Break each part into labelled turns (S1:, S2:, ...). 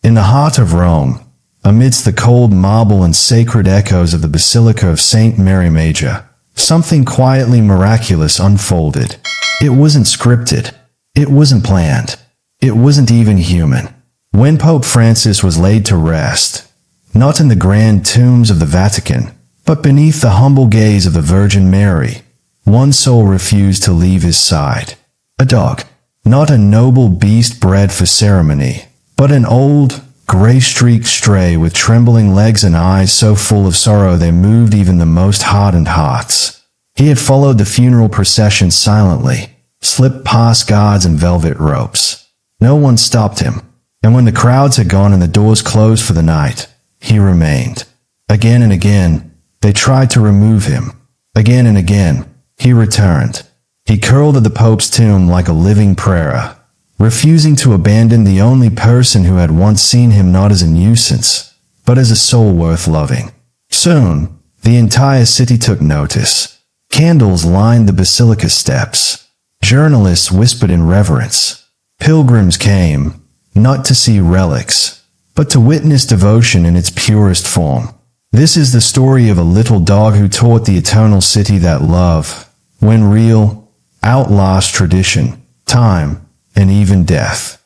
S1: In the heart of Rome, amidst the cold marble and sacred echoes of the Basilica of St. Mary Major, something quietly miraculous unfolded. It wasn't scripted. It wasn't planned. It wasn't even human. When Pope Francis was laid to rest, not in the grand tombs of the Vatican, but beneath the humble gaze of the Virgin Mary, one soul refused to leave his side. A dog. Not a noble beast bred for ceremony, but an old, gray-streaked stray with trembling legs and eyes so full of sorrow they moved even the most hardened hearts. He had followed the funeral procession silently, slipped past guards and velvet ropes. No one stopped him, and when the crowds had gone and the doors closed for the night, he remained. Again and again, they tried to remove him. Again and again, he returned. He curled at the Pope's tomb like a living prayer, refusing to abandon the only person who had once seen him not as a nuisance, but as a soul worth loving. Soon, the entire city took notice. Candles lined the basilica steps. Journalists whispered in reverence. Pilgrims came, not to see relics, but to witness devotion in its purest form. This is the story of a little dog who taught the eternal city that love, when real, outlasts tradition, time, and even death.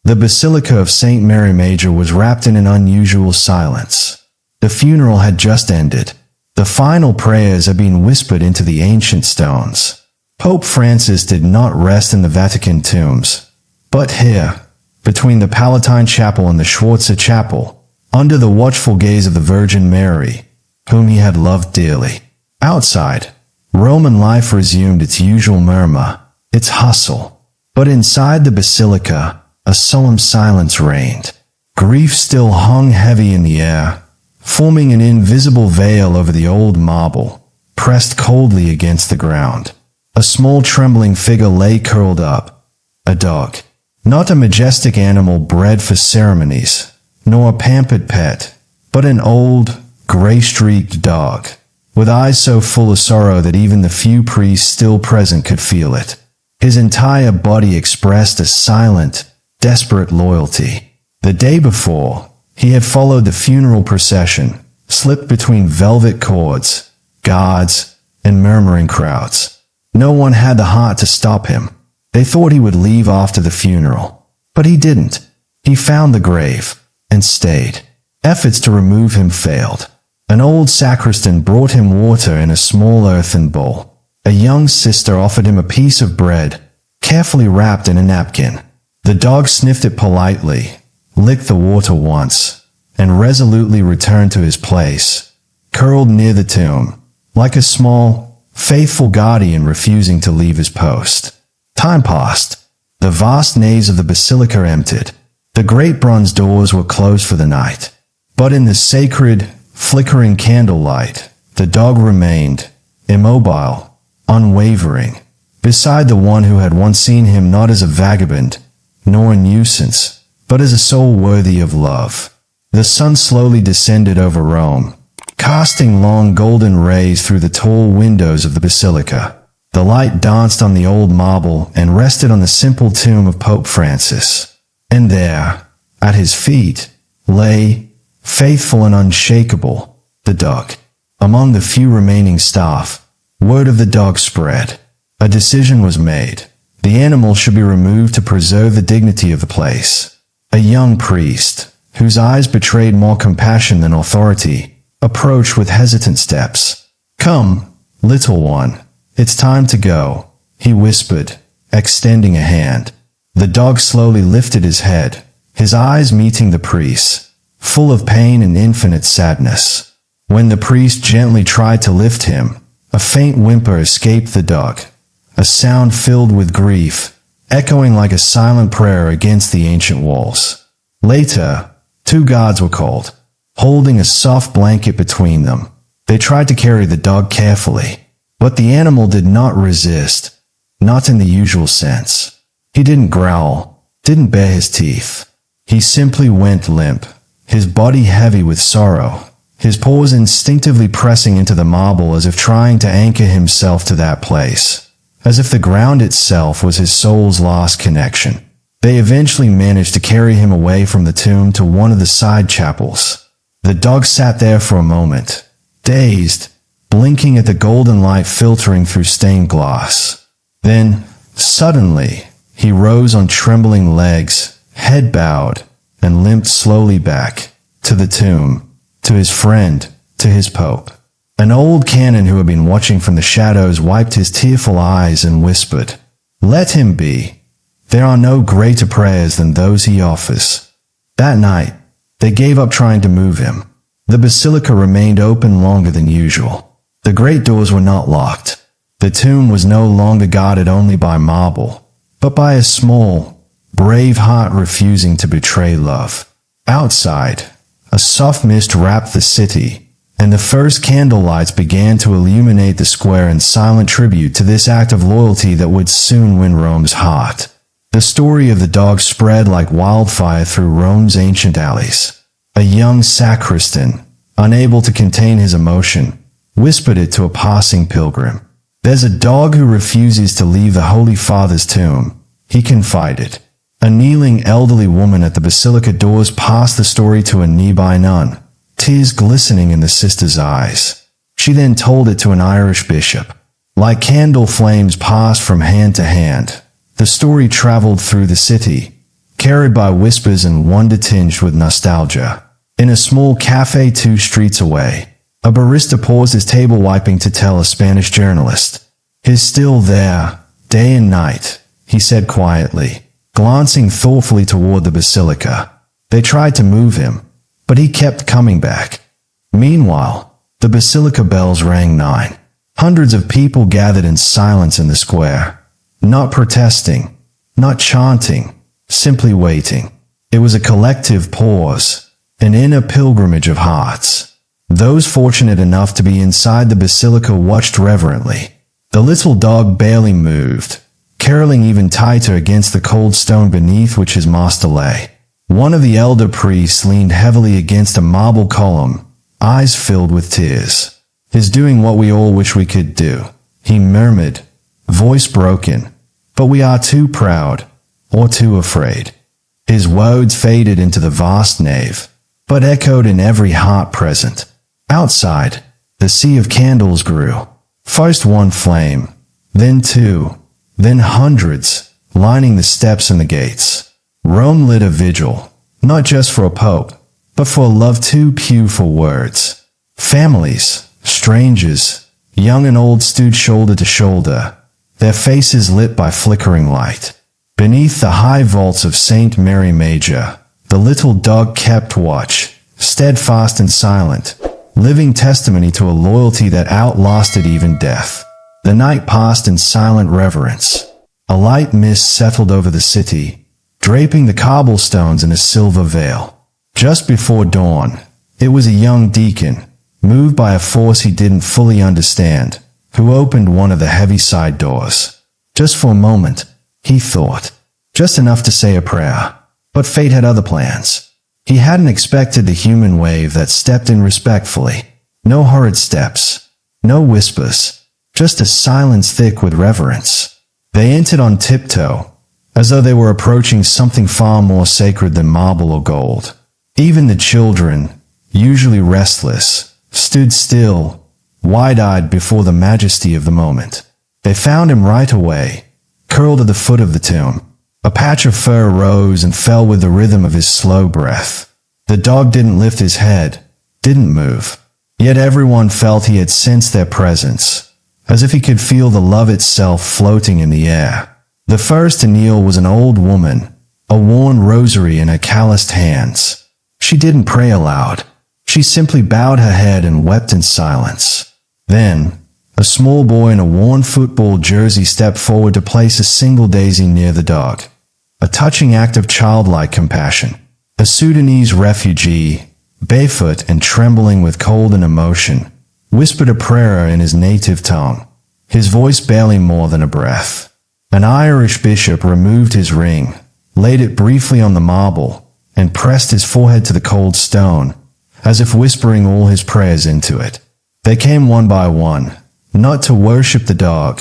S1: The Basilica of St. Mary Major was wrapped in an unusual silence. The funeral had just ended. The final prayers had been whispered into the ancient stones. Pope Francis did not rest in the Vatican tombs, but here, between the Palatine Chapel and the Schwarzer Chapel, under the watchful gaze of the Virgin Mary, whom he had loved dearly. Outside, Roman life resumed its usual murmur, its hustle. But inside the basilica, a solemn silence reigned. Grief still hung heavy in the air, forming an invisible veil over the old marble, pressed coldly against the ground. A small trembling figure lay curled up. A dog. Not a majestic animal bred for ceremonies, nor a pampered pet, but an old, gray-streaked dog, with eyes so full of sorrow that even the few priests still present could feel it. His entire body expressed a silent, desperate loyalty. The day before, he had followed the funeral procession, slipped between velvet cords, guards, and murmuring crowds. No one had the heart to stop him. They thought he would leave after the funeral. But he didn't. He found the grave, and stayed. Efforts to remove him failed. An old sacristan brought him water in a small earthen bowl. A young sister offered him a piece of bread, carefully wrapped in a napkin. The dog sniffed it politely, licked the water once, and resolutely returned to his place, curled near the tomb, like a small, faithful guardian refusing to leave his post. Time passed. The vast naves of the basilica emptied. The great bronze doors were closed for the night. But in the sacred, flickering candlelight, the dog remained, immobile, unwavering, beside the one who had once seen him not as a vagabond, nor a nuisance, but as a soul worthy of love. The sun slowly descended over Rome, casting long golden rays through the tall windows of the basilica. The light danced on the old marble and rested on the simple tomb of Pope Francis. And there, at his feet, lay, faithful and unshakable, the dog. Among the few remaining staff, word of the dog spread. A decision was made. The animal should be removed to preserve the dignity of the place. A young priest, whose eyes betrayed more compassion than authority, approached with hesitant steps. "Come, little one, it's time to go," he whispered, extending a hand. The dog slowly lifted his head, his eyes meeting the priest's, full of pain and infinite sadness. When the priest gently tried to lift him, a faint whimper escaped the dog, a sound filled with grief, echoing like a silent prayer against the ancient walls. Later, 2 guards were called, holding a soft blanket between them. They tried to carry the dog carefully, but the animal did not resist, not in the usual sense. He didn't growl, didn't bare his teeth. He simply went limp, his body heavy with sorrow, his paws instinctively pressing into the marble as if trying to anchor himself to that place, as if the ground itself was his soul's last connection. They eventually managed to carry him away from the tomb to one of the side chapels. The dog sat there for a moment, dazed, blinking at the golden light filtering through stained glass. Then, suddenly, he rose on trembling legs, head bowed, and limped slowly back, to the tomb, to his friend, to his pope. An old canon who had been watching from the shadows wiped his tearful eyes and whispered, "Let him be. There are no greater prayers than those he offers." That night, they gave up trying to move him. The basilica remained open longer than usual. The great doors were not locked. The tomb was no longer guarded only by marble, but by a small, brave heart refusing to betray love. Outside, a soft mist wrapped the city, and the first candlelights began to illuminate the square in silent tribute to this act of loyalty that would soon win Rome's heart. The story of the dog spread like wildfire through Rome's ancient alleys. A young sacristan, unable to contain his emotion, whispered it to a passing pilgrim. "There's a dog who refuses to leave the Holy Father's tomb," he confided. A kneeling elderly woman at the basilica doors passed the story to a nearby nun, tears glistening in the sister's eyes. She then told it to an Irish bishop. Like candle flames passed from hand to hand, the story traveled through the city, carried by whispers and wonder tinged with nostalgia. In a small cafe 2 streets away, a barista paused his table wiping to tell a Spanish journalist, "He's still there, day and night," he said quietly, glancing thoughtfully toward the basilica. They tried to move him, but he kept coming back. Meanwhile, the basilica bells rang 9. Hundreds of people gathered in silence in the square, not protesting, not chanting, simply waiting. It was a collective pause, an inner pilgrimage of hearts. Those fortunate enough to be inside the basilica watched reverently. The little dog barely moved, caroling even tighter against the cold stone beneath which his master lay. One of the elder priests leaned heavily against a marble column, eyes filled with tears. "He's doing what we all wish we could do," he murmured, voice broken, "but we are too proud, or too afraid." His words faded into the vast nave, but echoed in every heart present. Outside, the sea of candles grew. First one flame, then 2, then hundreds, lining the steps and the gates. Rome lit a vigil, not just for a pope, but for love too pure for words. Families, strangers, young and old stood shoulder to shoulder, their faces lit by flickering light. Beneath the high vaults of St. Mary Major, the little dog kept watch, steadfast and silent, living testimony to a loyalty that outlasted even death. The night passed in silent reverence. A light mist settled over the city, draping the cobblestones in a silver veil. Just before dawn, it was a young deacon, moved by a force he didn't fully understand, who opened one of the heavy side doors. Just for a moment, he thought. Just enough to say a prayer. But fate had other plans. He hadn't expected the human wave that stepped in respectfully. No hurried steps, no whispers, just a silence thick with reverence. They entered on tiptoe, as though they were approaching something far more sacred than marble or gold. Even the children, usually restless, stood still, wide-eyed before the majesty of the moment. They found him right away, curled at the foot of the tomb. A patch of fur rose and fell with the rhythm of his slow breath. The dog didn't lift his head, didn't move. Yet everyone felt he had sensed their presence, as if he could feel the love itself floating in the air. The first to kneel was an old woman, a worn rosary in her calloused hands. She didn't pray aloud. She simply bowed her head and wept in silence. Then, a small boy in a worn football jersey stepped forward to place a single daisy near the dog. A touching act of childlike compassion. A Sudanese refugee, barefoot and trembling with cold and emotion, whispered a prayer in his native tongue, his voice barely more than a breath. An Irish bishop removed his ring, laid it briefly on the marble, and pressed his forehead to the cold stone, as if whispering all his prayers into it. They came one by one, not to worship the dog,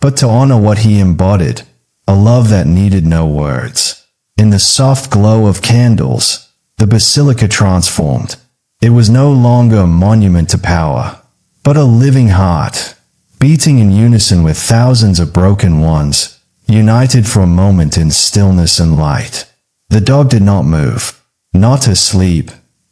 S1: but to honor what he embodied, a love that needed no words. In the soft glow of candles, the basilica transformed. It was no longer a monument to power, but a living heart, beating in unison with thousands of broken ones, united for a moment in stillness and light. The dog did not move, not asleep,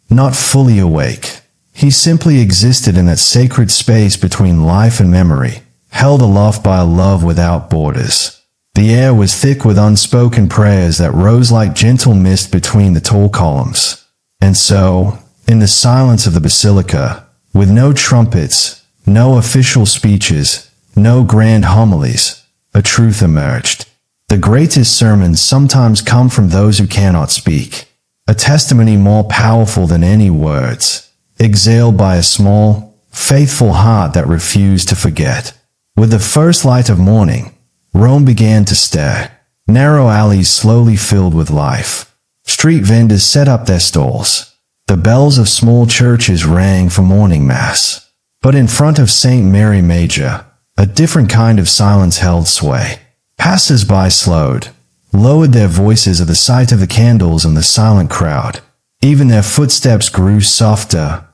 S1: not fully awake. He simply existed in that sacred space between life and memory, held aloft by a love without borders. The air was thick with unspoken prayers that rose like gentle mist between the tall columns. And so, in the silence of the basilica, with no trumpets, no official speeches, no grand homilies, a truth emerged. The greatest sermons sometimes come from those who cannot speak. A testimony more powerful than any words, exhaled by a small, faithful heart that refused to forget. With the first light of morning, Rome began to stir. Narrow alleys slowly filled with life. Street vendors set up their stalls. The bells of small churches rang for morning mass. But in front of St. Mary Major, a different kind of silence held sway. Passers-by slowed, lowered their voices at the sight of the candles and the silent crowd. Even their footsteps grew softer,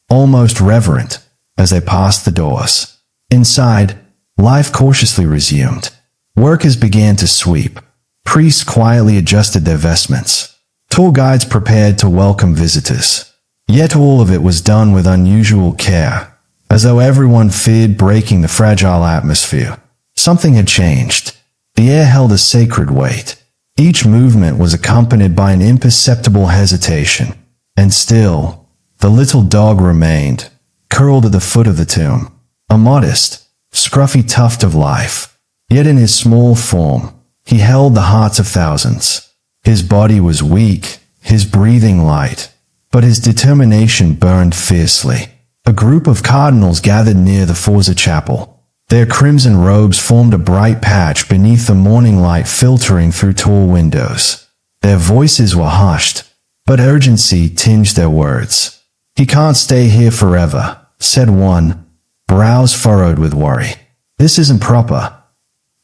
S1: almost reverent, as they passed the doors. Inside, life cautiously resumed. Workers began to sweep. Priests quietly adjusted their vestments. Tour guides prepared to welcome visitors. Yet all of it was done with unusual care, as though everyone feared breaking the fragile atmosphere. Something had changed. The air held a sacred weight. Each movement was accompanied by an imperceptible hesitation. And still, the little dog remained, curled at the foot of the tomb. A modest, scruffy tuft of life. Yet in his small form, he held the hearts of thousands. His body was weak, his breathing light, but his determination burned fiercely. A group of cardinals gathered near the Forza chapel. Their crimson robes formed a bright patch beneath the morning light filtering through tall windows. Their voices were hushed, but urgency tinged their words. "He can't stay here forever," said one, brows furrowed with worry. "This isn't proper."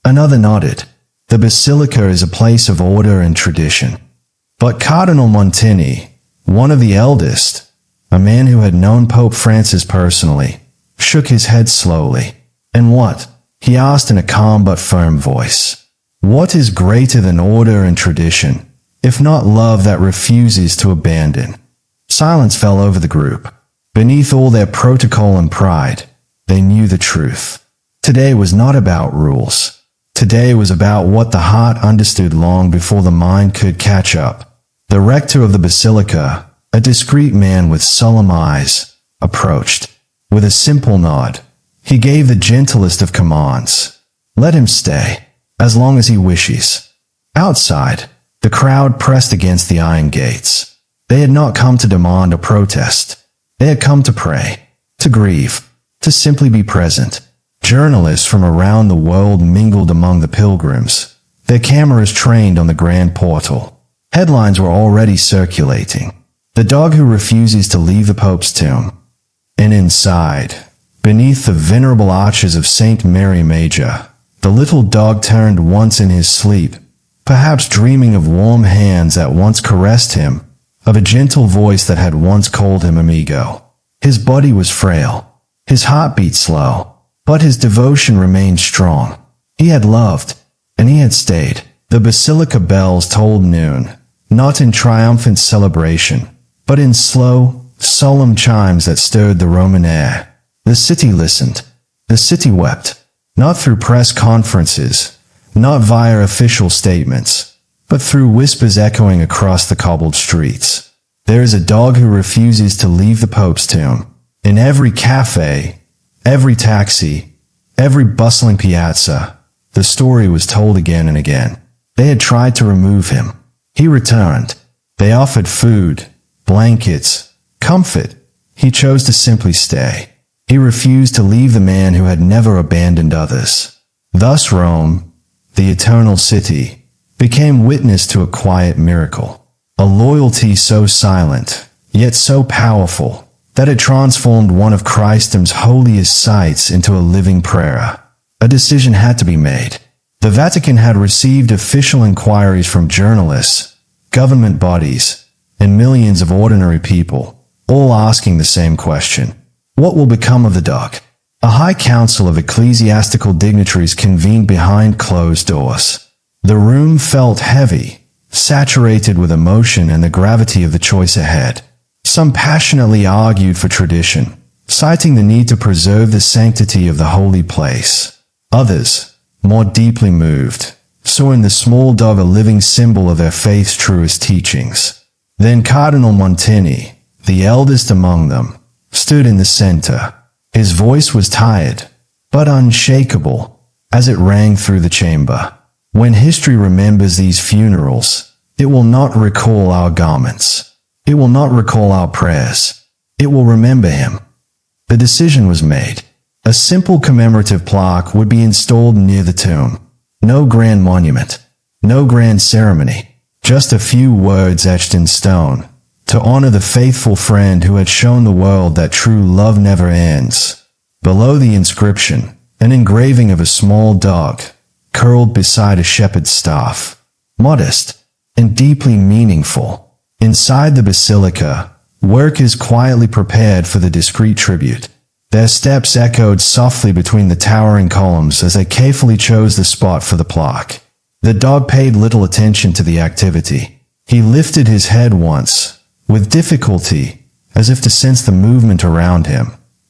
S1: Another nodded. "The basilica is a place of order and tradition." But Cardinal Montini, one of the eldest, a man who had known Pope Francis personally, shook his head slowly. "And what?" he asked in a calm but firm voice. "What is greater than order and tradition, if not love that refuses to abandon?" Silence fell over the group. Beneath all their protocol and pride, they knew the truth. Today was not about rules. Today was about what the heart understood long before the mind could catch up. The rector of the basilica, a discreet man with solemn eyes, approached. With a simple nod, he gave the gentlest of commands. "Let him stay, as long as he wishes." Outside, the crowd pressed against the iron gates. They had not come to demand or protest. They had come to pray, to grieve, to simply be present. Journalists from around the world mingled among the pilgrims, their cameras trained on the grand portal. Headlines were already circulating. "The dog who refuses to leave the Pope's tomb." And inside, beneath the venerable arches of St. Mary Major, the little dog turned once in his sleep, perhaps dreaming of warm hands that once caressed him, of a gentle voice that had once called him amigo. His body was frail, his heart beat slow, but his devotion remained strong. He had loved, and he had stayed. The basilica bells tolled noon, not in triumphant celebration, but in slow, solemn chimes that stirred the Roman air. The city listened. The city wept, not through press conferences, not via official statements, but through whispers echoing across the cobbled streets. There is a dog who refuses to leave the Pope's tomb. In every cafe, every taxi, every bustling piazza, the story was told again and again. They had tried to remove him. He returned. They offered food, blankets, comfort. He chose to simply stay. He refused to leave the man who had never abandoned others. Thus Rome, the eternal city, became witness to a quiet miracle. A loyalty so silent, yet so powerful, that it transformed one of Christem's holiest sites into a living prayer. A decision had to be made. The Vatican had received official inquiries from journalists, government bodies, and millions of ordinary people, all asking the same question. What will become of the dog? A high council of ecclesiastical dignitaries convened behind closed doors. The room felt heavy, saturated with emotion and the gravity of the choice ahead. Some passionately argued for tradition, citing the need to preserve the sanctity of the holy place. Others, more deeply moved, saw in the small dog a living symbol of their faith's truest teachings. Then Cardinal Montini, the eldest among them, stood in the center. His voice was tired, but unshakable, as it rang through the chamber. When history remembers these funerals, it will not recall our garments. It will not recall our prayers. It will remember him. The decision was made. A simple commemorative plaque would be installed near the tomb. No grand monument, no grand ceremony, just a few words etched in stone, to honor the faithful friend who had shown the world that true love never ends. Below the inscription, an engraving of a small dog, curled beside a shepherd's staff. Modest and deeply meaningful. Inside the basilica, workers quietly prepared for the discreet tribute. Their steps echoed softly between the towering columns as they carefully chose the spot for the plaque. The dog paid little attention to the activity. He lifted his head once, with difficulty, as if to sense the movement around him,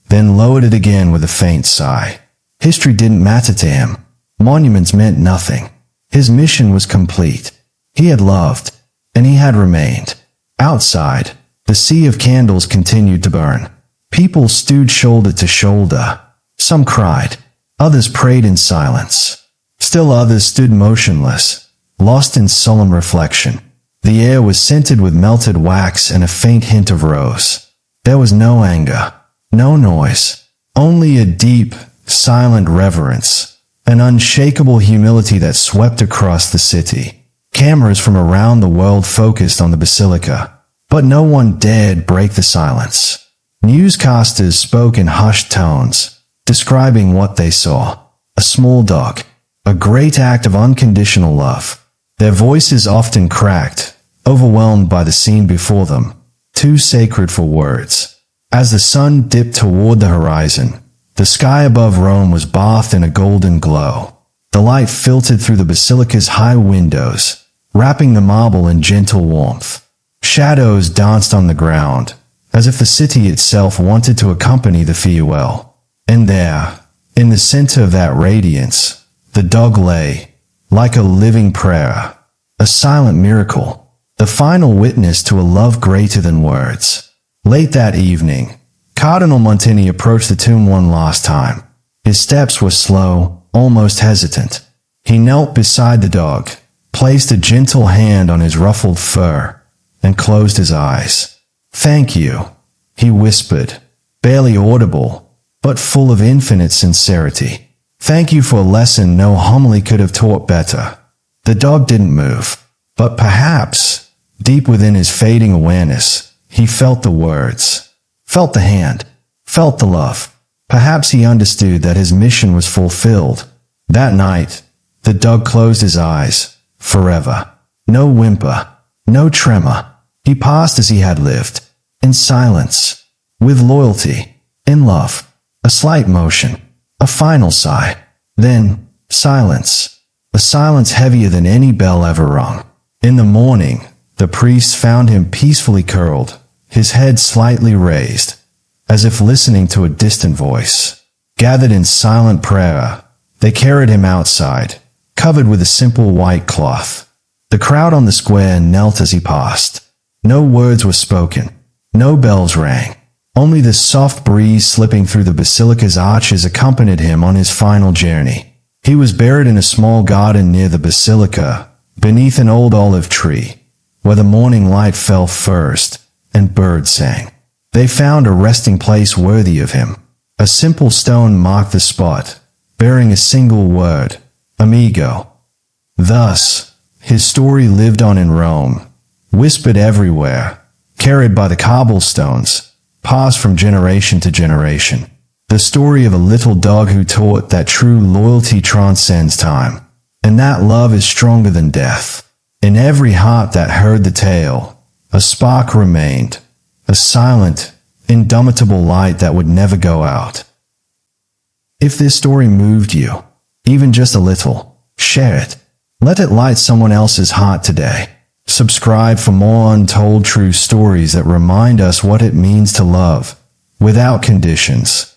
S1: then lowered it again with a faint sigh. History didn't matter to him. Monuments meant nothing. His mission was complete. He had loved, and he had remained. Outside, the sea of candles continued to burn. People stood shoulder to shoulder. Some cried. Others prayed in silence. Still others stood motionless, lost in solemn reflection. The air was scented with melted wax and a faint hint of rose. There was no anger, no noise, only a deep, silent reverence, an unshakable humility that swept across the city. Cameras from around the world focused on the basilica, but no one dared break the silence. Newscasters spoke in hushed tones, describing what they saw. A small dog, a great act of unconditional love. Their voices often cracked, overwhelmed by the scene before them, too sacred for words. As the sun dipped toward the horizon, the sky above Rome was bathed in a golden glow. The light filtered through the basilica's high windows, wrapping the marble in gentle warmth. Shadows danced on the ground, as if the city itself wanted to accompany the farewell. And there, in the center of that radiance, the dog lay, like a living prayer, a silent miracle, the final witness to a love greater than words. Late that evening, Cardinal Montini approached the tomb one last time. His steps were slow, almost hesitant. He knelt beside the dog, placed a gentle hand on his ruffled fur, and closed his eyes. "Thank you," he whispered, barely audible, but full of infinite sincerity. "Thank you for a lesson no homily could have taught better." The dog didn't move, but perhaps, deep within his fading awareness, he felt the words, felt the hand, felt the love. Perhaps he understood that his mission was fulfilled. That night, the dog closed his eyes, forever. No whimper, no tremor. He passed as he had lived, in silence, with loyalty, in love. A slight motion, a final sigh, then silence. A silence heavier than any bell ever rung. In the morning, the priest found him peacefully curled, his head slightly raised, as if listening to a distant voice. Gathered in silent prayer, they carried him outside, covered with a simple white cloth. The crowd on the square knelt as he passed. No words were spoken. No bells rang. Only the soft breeze slipping through the basilica's arches accompanied him on his final journey. He was buried in a small garden near the basilica, beneath an old olive tree, where the morning light fell first, and birds sang. They found a resting place worthy of him. A simple stone marked the spot, bearing a single word, amigo. Thus, his story lived on in Rome, whispered everywhere, carried by the cobblestones, passed from generation to generation. The story of a little dog who taught that true loyalty transcends time, and that love is stronger than death. In every heart that heard the tale, a spark remained, a silent, indomitable light that would never go out. If this story moved you, even just a little, share it. Let it light someone else's heart today. Subscribe for more untold true stories that remind us what it means to love, without conditions.